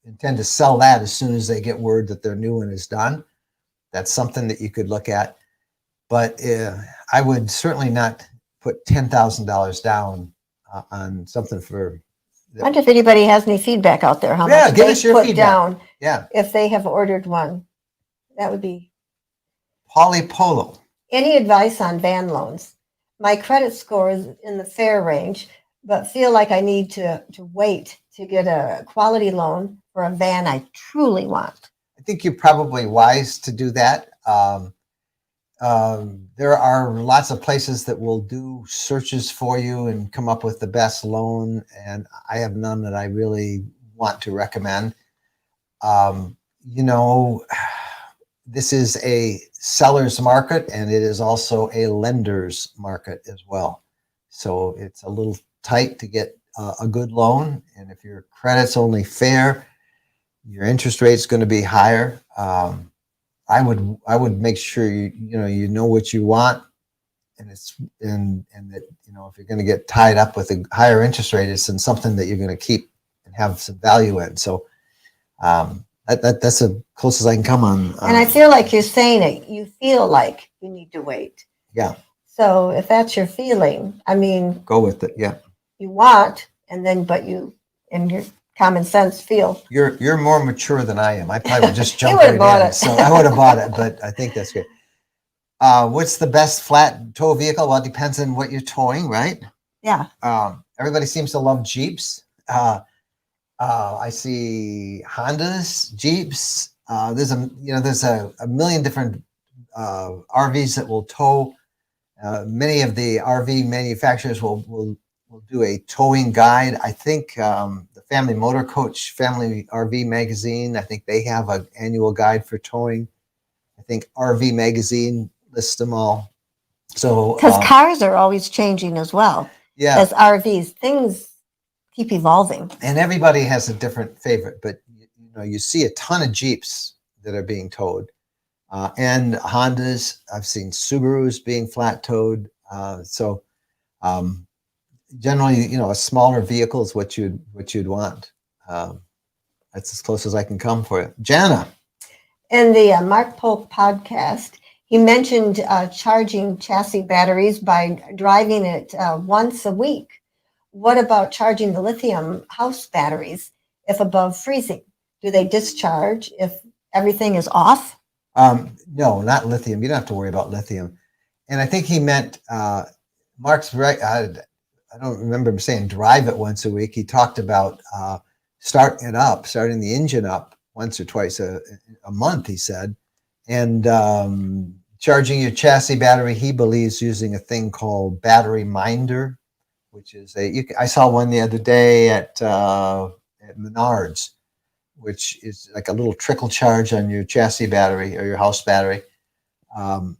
intend to sell that as soon as they get word that their new one is done. That's something that you could look at. But I would certainly not put $10,000 down on something for. I wonder if anybody has any feedback out there. How Yeah, much give they us your put feedback. down Yeah, if they have ordered one. That would be. Polly Polo. Any advice on van loans? My credit score is in the fair range, but feel like I need to wait to get a quality loan for a van I truly want. I think you're probably wise to do that. There are lots of places that will do searches for you and come up with the best loan, and I have none that I really want to recommend. You know, this is a seller's market, and it is also a lender's market as well. So it's a little tight to get a good loan, and if your credit's only fair, your interest rate's going to be higher. I would make sure you know what you want, and that if you're going to get tied up with a higher interest rate, it's in something that you're going to keep and have some value in. So that's the closest I can come on. And I feel like you're saying it. You feel like you need to wait. Yeah. So if that's your feeling, I mean, Go with it. Yeah. you want, and then but you in your common sense feel. You're more mature than I am. I probably would just jump would've right bought in. it. So I would have bought it, but I think that's good. What's the best flat tow vehicle? Well, it depends on what you're towing, right? Yeah. Everybody seems to love Jeeps. I see Hondas, Jeeps. There's a million different RVs that will tow. Many of the RV manufacturers will do a towing guide. I think the Family Motor Coach, Family RV Magazine, I think they have an annual guide for towing. I think RV Magazine lists them all. So Because cars are always changing as well. yeah, As RVs, things keep evolving. and everybody has a different favorite, but you see a ton of Jeeps that are being towed, and Hondas. I've seen Subarus being flat towed. So generally, a smaller vehicle is what you'd want. That's as close as I can come for you, Jana. In the Mark Polk podcast, he mentioned charging chassis batteries by driving it once a week. What about charging the lithium house batteries if above freezing? Do they discharge if everything is off? No, not lithium. You don't have to worry about lithium. And I think he meant, Mark's right. I don't remember him saying drive it once a week. He talked about starting the engine up once or twice a month, he said. And charging your chassis battery, he believes, using a thing called Battery Minder, which is I saw one the other day at Menards, which is like a little trickle charge on your chassis battery or your house battery. And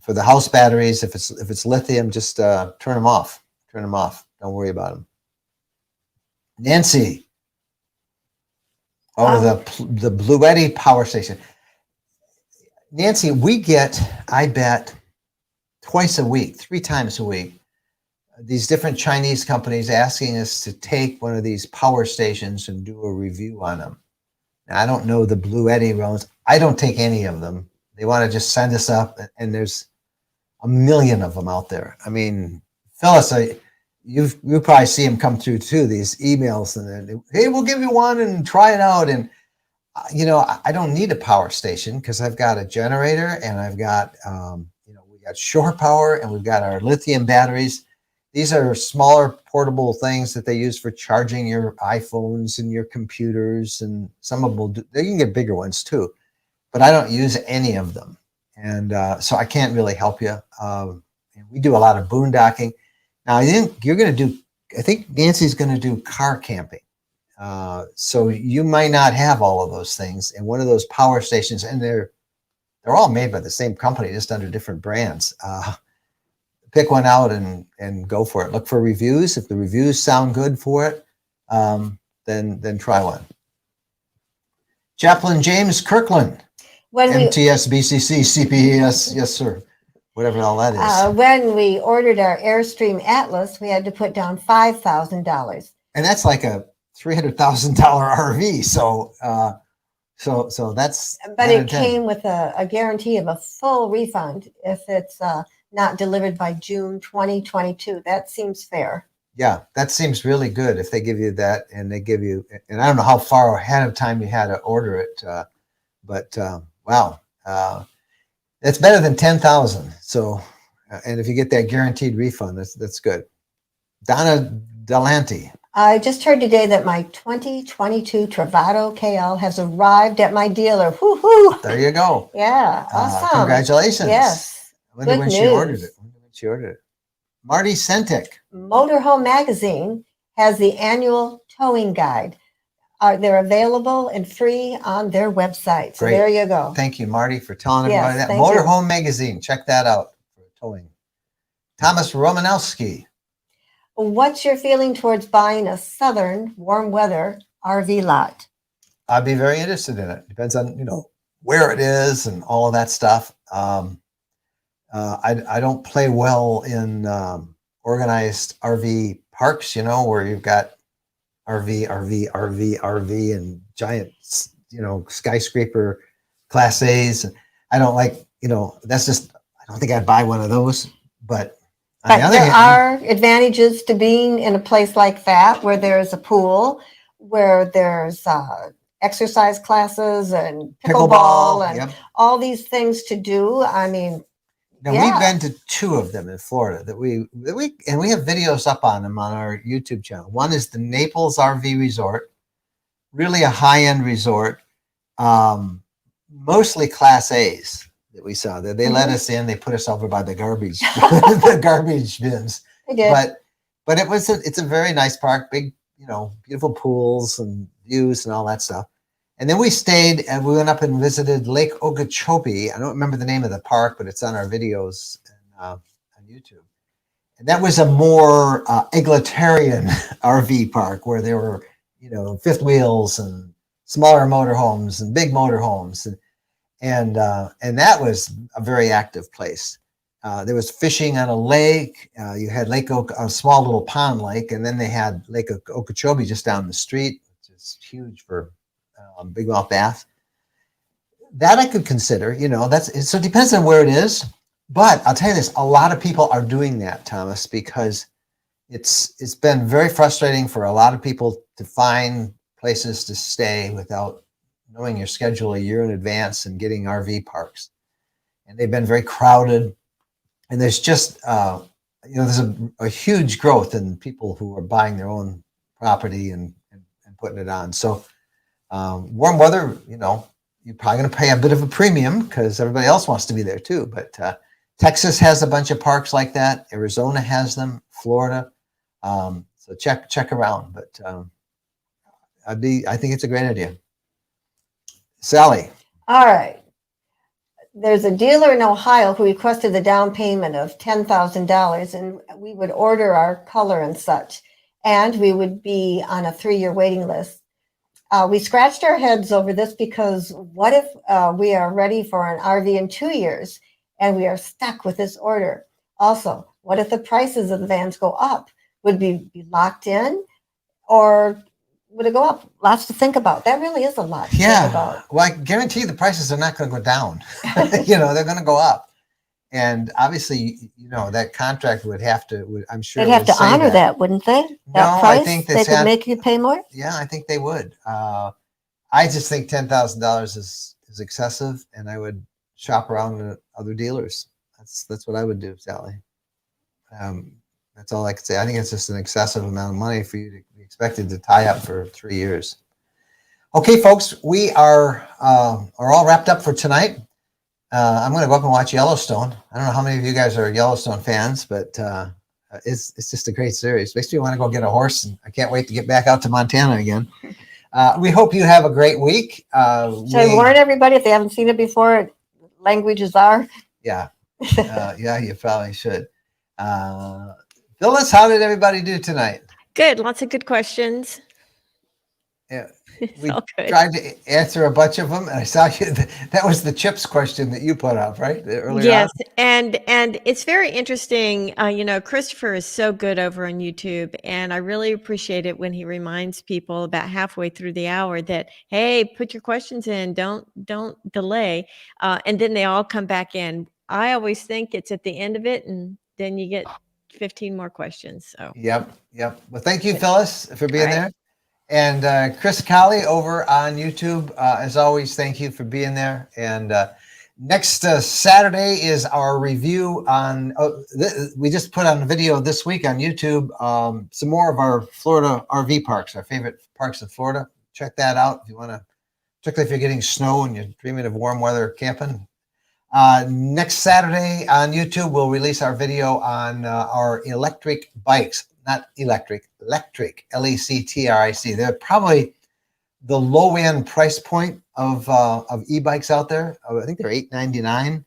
for the house batteries, if it's lithium, just turn them off. Turn them off. Don't worry about them. Nancy. The Bluetti power station. Nancy, we get, I bet, twice a week, 3 times a week, these different Chinese companies asking us to take one of these power stations and do a review on them. Now, I don't know the Bluetti roads. I don't take any of them. They want to just send us up, and there's a million of them out there. I mean, Phyllis, you probably see them come through too, these emails, and then, hey, we'll give you one and try it out. And I don't need a power station because I've got a generator, and I've got we got shore power, and we've got our lithium batteries. These are smaller portable things that they use for charging your iPhones and your computers, and some of them will do. They can get bigger ones too, but I don't use any of them, and so I can't really help you. And we do a lot of boondocking. Now, I think Nancy's going to do car camping. So you might not have all of those things. And one of those power stations, and they're all made by the same company, just under different brands. Pick one out and go for it. Look for reviews. If the reviews sound good for it, then try one. Chaplain James Kirkland, MTS, BCC, CPES, yes, sir. Whatever all that is. When we ordered our Airstream Atlas, we had to put down $5,000. And that's like a $300,000 RV. So that's. But it came with a guarantee of a full refund if it's not delivered by June 2022. That seems fair. Yeah, that seems really good if they give you that, and they give you, and I don't know how far ahead of time you had to order it, but wow. That's better than 10,000. So, and if you get that guaranteed refund, that's good. Donna Delante. I just heard today that my 2022 Travado KL has arrived at my dealer. Woo-hoo! There you go. Yeah, awesome. Congratulations. Yes. Wonder Good when she ordered news. it. Wonder when she ordered it. Marty Sentik. Motorhome Magazine has the annual towing guide. They're available and free on their website. So Great. there you go. Thank you, Marty, for telling everybody Yes, that. thank you. Motorhome Magazine. Check that out for towing. Thomas Romanowski. What's your feeling towards buying a southern warm weather RV lot? I'd be very interested in it. Depends on, where it is and all of that stuff. I don't play well in organized RV parks, where you've got RV, and giant, skyscraper Class A's. I don't like, that's just, I don't think I'd buy one of those. But on the But other there hand, are advantages to being in a place like that, where there's a pool, where there's exercise classes and pickleball and yep. all these things to do. I mean, Now yeah. we've been to 2 of them in Florida that we have videos up on them on our YouTube channel. One is the Naples RV Resort, really a high-end resort, mostly Class A's that we saw. They let us in. They put us over by the garbage the garbage bins. I did. But it's a very nice park, big, beautiful pools and views and all that stuff. And then we stayed and we went up and visited Lake Okeechobee. I don't remember the name of the park, but it's on our videos on YouTube. And that was a more egalitarian RV park where there were, fifth wheels and smaller motorhomes and big motorhomes. And that was a very active place. There was fishing on a lake. You had a small little pond lake, and then they had Lake Okeechobee just down the street, which is huge for big mouth bass. That I could consider, so it depends on where it is. But I'll tell you this, a lot of people are doing that, Thomas, because it's been very frustrating for a lot of people to find places to stay without knowing your schedule a year in advance and getting RV parks. And they've been very crowded. And there's just, there's a huge growth in people who are buying their own property and putting it on. So warm weather, you're probably going to pay a bit of a premium because everybody else wants to be there too. But Texas has a bunch of parks like that. Arizona has them. Florida. So check around. But I think it's a great idea. Sally. All right. There's a dealer in Ohio who requested the down payment of $10,000, and we would order our color and such, and we would be on a 3-year waiting list. We scratched our heads over this because what if we are ready for an RV in 2 years and we are stuck with this order? Also, what if the prices of the vans go up? Would we be locked in, or would it go up? Lots to think about. That really is a lot to think about. Well, I guarantee you the prices are not going to go down. They're going to go up. And obviously, that contract would have to, I'm sure. They'd have to honor that, wouldn't they? That price? I think they could make you pay more? Yeah, I think they would. I just think $10,000 is excessive, and I would shop around to other dealers. That's what I would do, Sally. That's all I could say. I think it's just an excessive amount of money for you to be expected to tie up for 3 years. Okay, folks, we are all wrapped up for tonight. I'm going to go up and watch Yellowstone. I don't know how many of you guys are Yellowstone fans, but it's just a great series. Makes me want to go get a horse, and I can't wait to get back out to Montana again. We hope you have a great week. Should I warn everybody if they haven't seen it before? Languages are. Yeah, you probably should. Phyllis, how did everybody do tonight? Good. Lots of good questions. Yeah, It's we all good. tried to answer a bunch of them, and I saw you. That was the chips question that you put up, right? Earlier Yes, on? and it's very interesting. Christopher is so good over on YouTube, and I really appreciate it when he reminds people about halfway through the hour that, hey, put your questions in, don't delay, and then they all come back in. I always think it's at the end of it, and then you get 15 more questions. So Yep. Well, thank you, Phyllis, for being All right. there. And Chris Colley over on YouTube, as always, thank you for being there. And next Saturday is our review on, we just put on a video this week on YouTube, some more of our Florida RV parks, our favorite parks in Florida. Check that out if you want to, particularly if you're getting snow and you're dreaming of warm weather camping. Next Saturday on YouTube, we'll release our video on our electric bikes. Not electric, Lectric. They're probably the low-end price point of e-bikes out there. I think they're $8.99.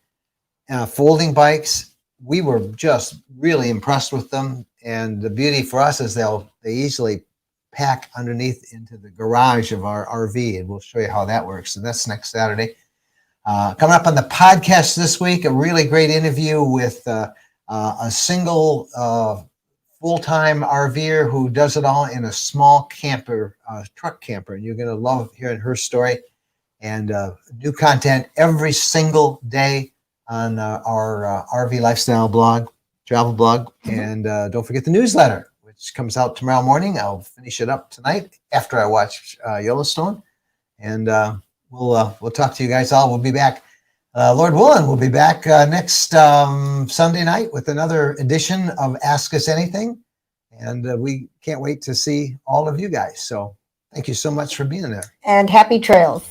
Folding bikes. We were just really impressed with them. And the beauty for us is they easily pack underneath into the garage of our RV, and we'll show you how that works. So that's next Saturday. Coming up on the podcast this week, a really great interview with a single full-time RVer who does it all in a small camper, truck camper. And you're going to love hearing her story. And new content every single day on our RV lifestyle blog, travel blog. And don't forget the newsletter, which comes out tomorrow morning. I'll finish it up tonight after I watch Yellowstone. And we'll talk to you guys all. We'll be back. Lord willing, we'll be back next Sunday night with another edition of Ask Us Anything. And we can't wait to see all of you guys. So thank you so much for being there. And happy trails.